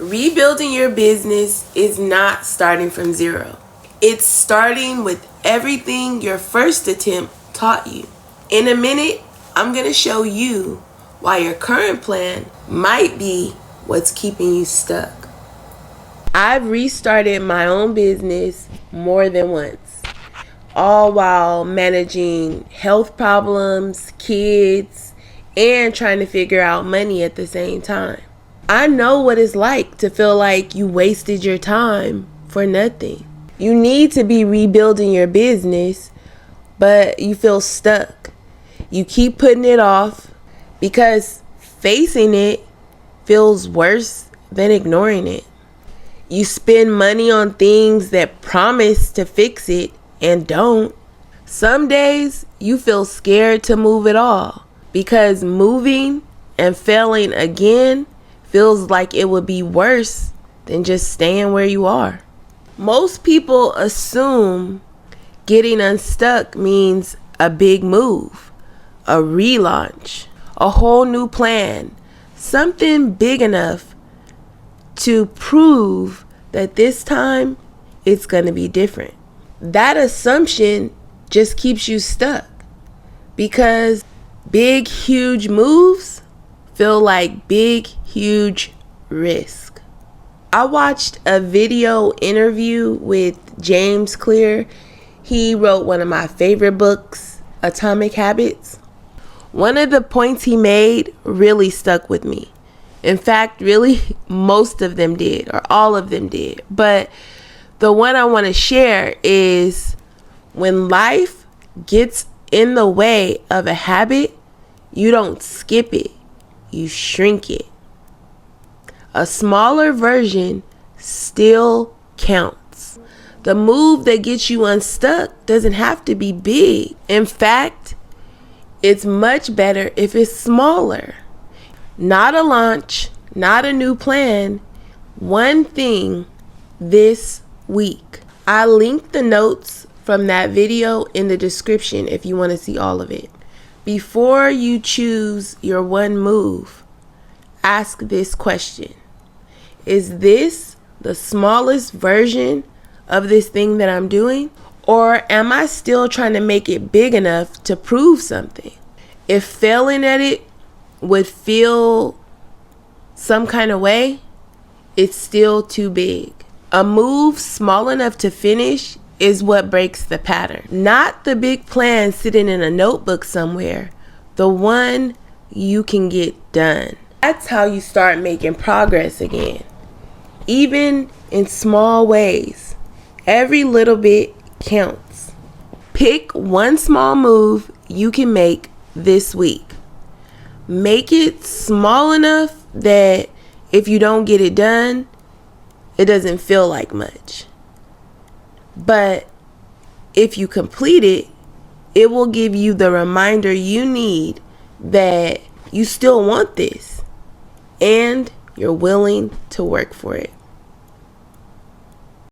Rebuilding your business is not starting from zero. It's starting with everything your first attempt taught you. In a minute, I'm going to show you why your current plan might be what's keeping you stuck. I've restarted my own business more than once, all while managing health problems, kids, and trying to figure out money at the same time. I know what it's like to feel like you wasted your time for nothing. You need to be rebuilding your business, but you feel stuck. You keep putting it off because facing it feels worse than ignoring it. You spend money on things that promise to fix it and don't. Some days you feel scared to move at all because moving and failing again feels like it would be worse than just staying where you are. Most people assume getting unstuck means a big move, a relaunch, a whole new plan, something big enough to prove that this time it's going to be different. That assumption just keeps you stuck because big, huge moves feel like big, huge risk. I watched a video interview with James Clear. He wrote one of my favorite books, Atomic Habits. One of the points he made really stuck with me. In fact, really, most of them did, or all of them did. But the one I want to share is when life gets in the way of a habit, you don't skip it, you shrink it. A smaller version still counts. The move that gets you unstuck doesn't have to be big. In fact, it's much better if it's smaller. Not a launch, not a new plan, one thing this week. I linked the notes from that video in the description if you want to see all of it. Before you choose your one move, ask this question. Is this the smallest version of this thing that I'm doing? Or am I still trying to make it big enough to prove something? If failing at it would feel some kind of way, it's still too big. A move small enough to finish is what breaks the pattern. Not the big plan sitting in a notebook somewhere, the one you can get done. That's how you start making progress again. Even in small ways, every little bit counts. Pick one small move you can make this week. Make it small enough that if you don't get it done, it doesn't feel like much. But if you complete it, it will give you the reminder you need that you still want this and you're willing to work for it.